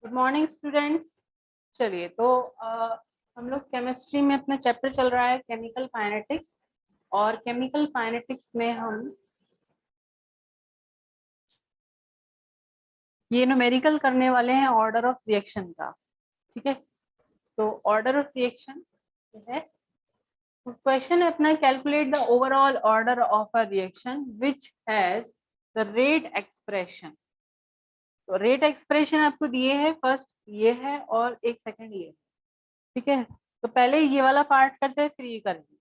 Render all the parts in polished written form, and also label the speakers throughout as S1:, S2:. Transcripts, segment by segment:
S1: Good morning students. चलिए तो हम लोग केमिस्ट्री में अपना चैप्टर चल रहा है केमिकल काइनेटिक्स, और केमिकल काइनेटिक्स में हम ये न्यूमेरिकल करने वाले हैं ऑर्डर ऑफ रिएक्शन का। ठीक है, तो ऑर्डर ऑफ रिएक्शन है क्वेश्चन है अपना, calculate the overall order of a reaction which has the rate expression. तो रेट एक्सप्रेशन आपको दिए है, फर्स्ट ये है और एक सेकंड ये है। ठीक है, तो पहले ये वाला पार्ट करते हैं फिर ये करेंगे।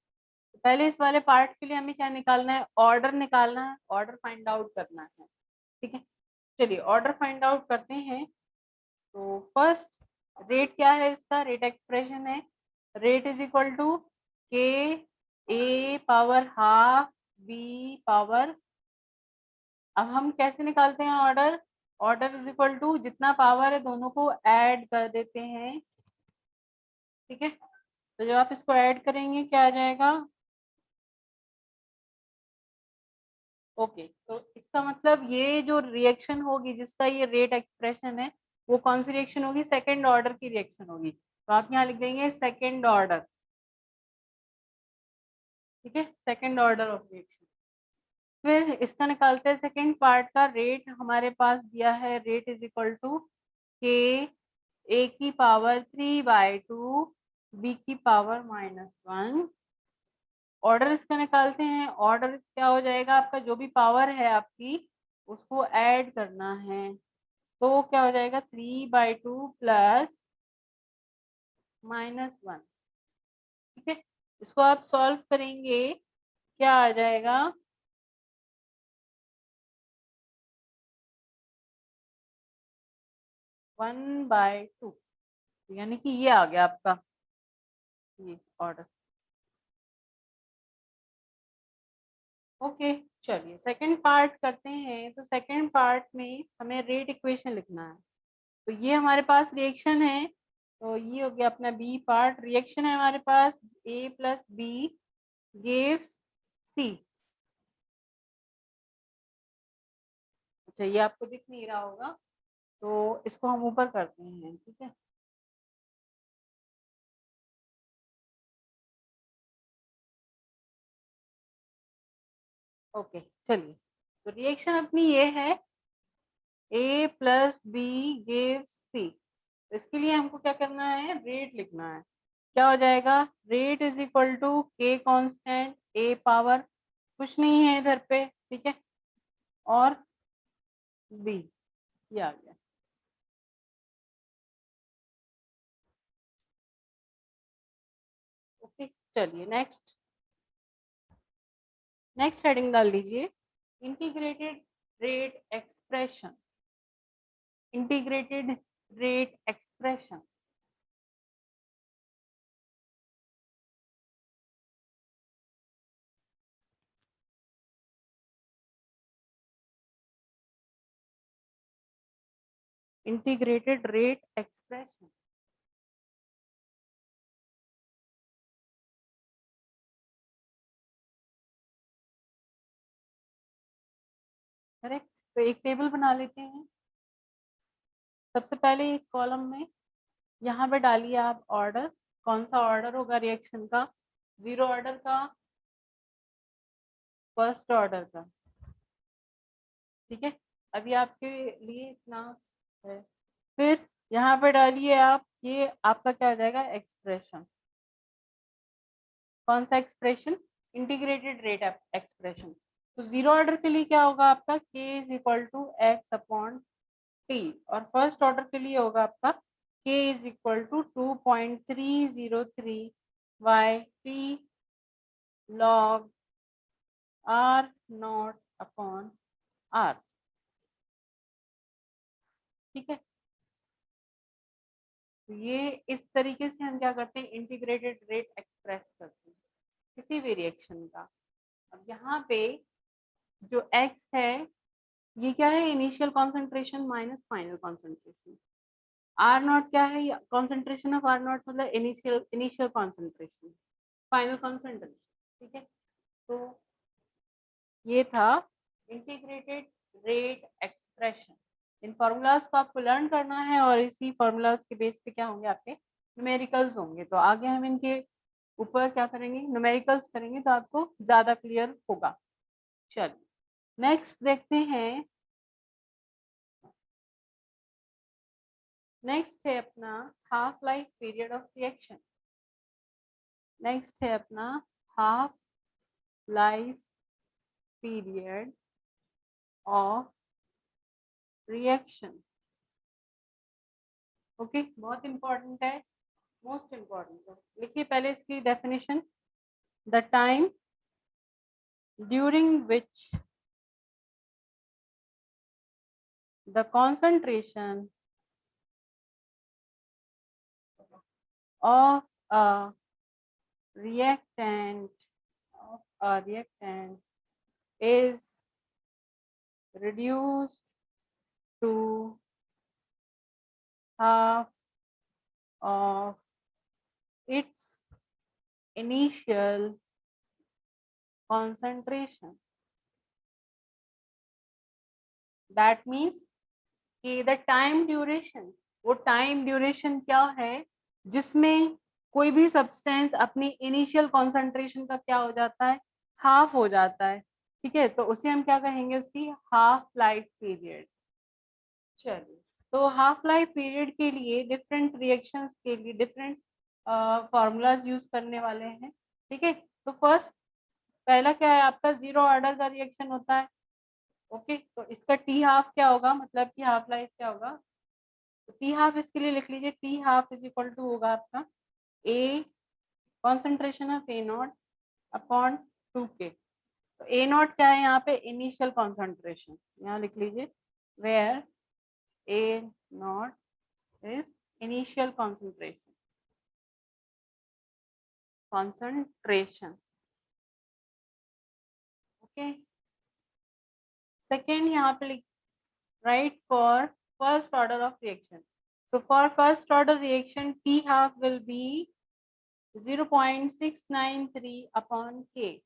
S1: तो पहले इस वाले पार्ट के लिए हमें क्या निकालना है, ऑर्डर निकालना है, ऑर्डर फाइंड आउट करना है। ठीक है, चलिए ऑर्डर फाइंड आउट करते हैं। तो फर्स्ट रेट क्या है, इसका रेट एक्सप्रेशन है rate is equal to k A power half B power. अब हम कैसे निकालते हैं order, order is equal to जितना पावर है दोनों को ऐड कर देते हैं। ठीक है, तो जब आप इसको ऐड करेंगे क्या आ जाएगा, ओके। तो इसका मतलब ये जो रिएक्शन होगी जिसका ये रेट एक्सप्रेशन है वो कौन सी रिएक्शन होगी, सेकेंड ऑर्डर की रिएक्शन होगी। तो आप यहाँ लिख देंगे सेकेंड ऑर्डर। ठीक है, सेकेंड ऑर्डर ऑफ रिएक्शन। फिर इसका निकालते हैं सेकेंड पार्ट का रेट, हमारे पास दिया है rate is equal to k ए की पावर 3/2 बी की पावर -1। ऑर्डर इसका निकालते हैं, ऑर्डर क्या हो जाएगा, आपका जो भी पावर है आपकी उसको ऐड करना है। तो क्या हो जाएगा 3/2 प्लस -1। ठीक है, इसको आप सॉल्व करेंगे क्या आ जाएगा, 1/2, यानी कि ये आ गया आपका ये ऑर्डर। ओके, चलिए सेकंड पार्ट करते हैं। तो सेकंड पार्ट में हमें रेट इक्वेशन लिखना है। तो ये हमारे पास रिएक्शन है, तो ये हो गया अपना बी पार्ट। रिएक्शन है हमारे पास ए प्लस बी गिव्स सी। अच्छा, ये आपको दिख नहीं रहा होगा तो इसको हम ऊपर करते हैं। ठीक है, ओके चलिए। तो रिएक्शन अपनी ये है ए प्लस बी गिव्स सी। तो इसके लिए हमको क्या करना है, रेट लिखना है। क्या हो जाएगा, रेट इज इक्वल टू के कांस्टेंट ए पावर कुछ नहीं है इधर पे। ठीक है, और बी ये आ गया। ओके चलिए नेक्स्ट, नेक्स्ट हेडिंग डाल लीजिए, integrated rate expression. Integrated rate expression, integrated rate expression. Correct, तो एक टेबल बना लेते हैं। सबसे पहले एक कॉलम में यहाँ पे डालिए आप ऑर्डर, कौन सा ऑर्डर होगा रिएक्शन का, जीरो ऑर्डर का, फर्स्ट ऑर्डर का। ठीक है, अभी आपके लिए इतना है। फिर यहाँ पे डालिए आप, ये आपका क्या हो जाएगा एक्सप्रेशन। कौन सा एक्सप्रेशन, इंटीग्रेटेड रेट एक्सप्रेशन। तो जीरो ऑर्डर के लिए क्या होगा आपका, k is equal to x upon t, और फर्स्ट ऑर्डर के लिए होगा आपका k is equal to 2.303 by t log R naught upon R. ठीक है, तो ये इस तरीके से हम क्या करते हैं, इंटीग्रेटेड रेट एक्सप्रेस करते हैं किसी भी रिएक्शन का। अब यहाँ पे जो x है ये क्या है, initial concentration minus final concentration. R naught क्या है, कॉन्सेंट्रेशन ऑफ आर नॉट मतलब initial initial concentration, final concentration. ठीक है, तो ये था इंटीग्रेटेड रेट एक्सप्रेशन। इन फॉर्मूलाज को आपको लर्न करना है और इसी फॉर्मूलाज के बेस पे क्या होंगे, आपके न्यूमेरिकल्स होंगे। तो आगे हम इनके ऊपर क्या करेंगे, न्यूमेरिकल्स करेंगे, तो आपको ज्यादा क्लियर होगा। चलिए नेक्स्ट देखते हैं। नेक्स्ट है अपना half life period of reaction. Next है अपना half life period of reaction. Okay, बहुत इंपॉर्टेंट है, मोस्ट इंपॉर्टेंट है। लिखिए पहले इसकी definition. The time during which the concentration of a reactant is reduced to half of its initial concentration. That means कि the time duration, वो time duration क्या है जिसमें कोई भी सब्सटेंस अपनी इनिशियल कॉन्सेंट्रेशन का क्या हो जाता है, हाफ हो जाता है। ठीक है, तो उसे हम क्या कहेंगे, उसकी हाफ लाइफ पीरियड। चलिए, तो हाफ लाइफ पीरियड के लिए डिफरेंट रिएक्शंस के लिए डिफरेंट फॉर्मूलाज यूज करने वाले हैं। ठीक है, तो फर्स्ट पहला क्या है आपका, जीरो ऑर्डर का रिएक्शन होता है। ओके, तो इसका टी हाफ क्या होगा, मतलब कि हाफ लाइफ क्या होगा, तो टी हाफ इसके लिए लिख लीजिए, t half is equal to होगा आपका A concentration of A naught upon 2K। तो ए नॉट क्या है यहाँ पे, इनिशियल कॉन्सेंट्रेशन, यहाँ लिख लीजिए where A naught is initial concentration। Okay, second यहाँ पे लिख write for first order of reaction. So for first order reaction, T half will be 0.693 upon K.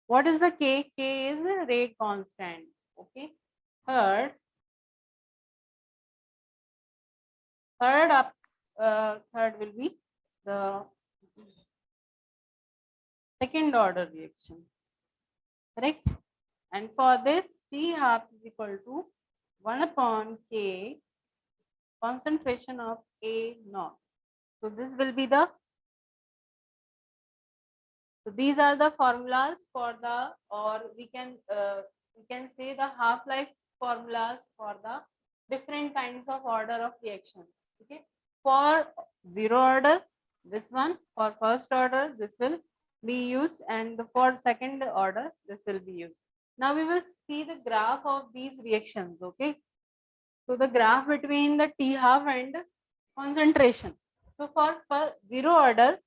S1: What is the K? K is rate constant. Okay. Third will be the second order reaction. Correct. And for this, T half is equal to 1 upon K concentration of A naught. So this will be the, so these are the formulas for the, or we can say the half life formulas for the different kinds of order of reactions. Okay, for zero order this one, for first order this will be used, and for second order this will be used. Now we will see the graph of these reactions. Okay, so the graph between the T half and concentration. So for zero order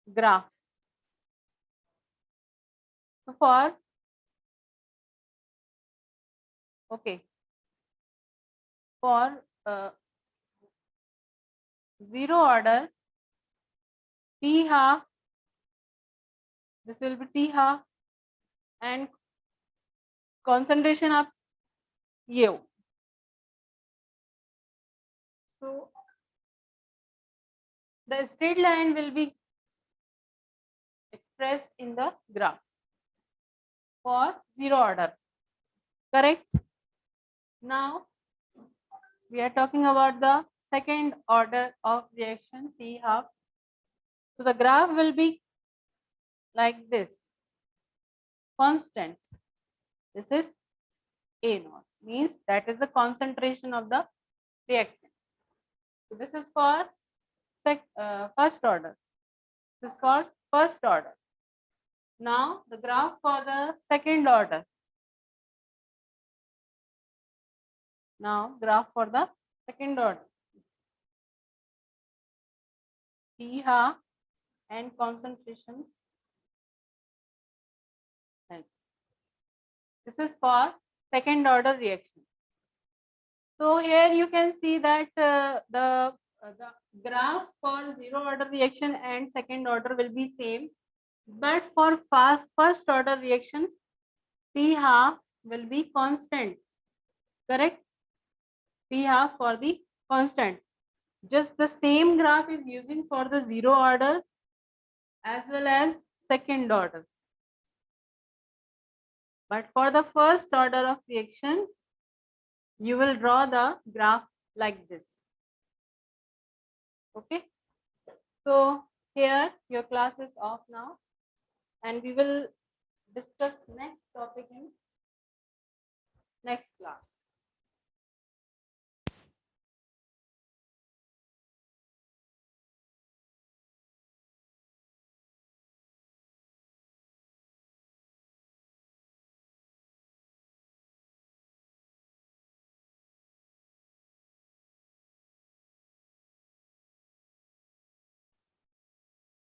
S1: graph, so for okay, for zero order T half, this will be T half, and concentration of U. So the straight line will be expressed in the graph for zero order. Correct. Now we are talking about the second order of reaction, T half. So the graph will be like this, constant. This is A naught, means that is the concentration of the reactant. So this is for first order. This is called first order. Now the graph for the second order. Now graph for the second order. T half and concentration. This is for second order reaction. So here you can see that the graph for zero order reaction and second order will be same, but for first order reaction, T half will be constant. correct? P half for the constant. Just the same graph is using for the zero order as well as second order. But for the first order of reaction, you will draw the graph like this. Okay. So here your class is off now, and we will discuss next topic in next class.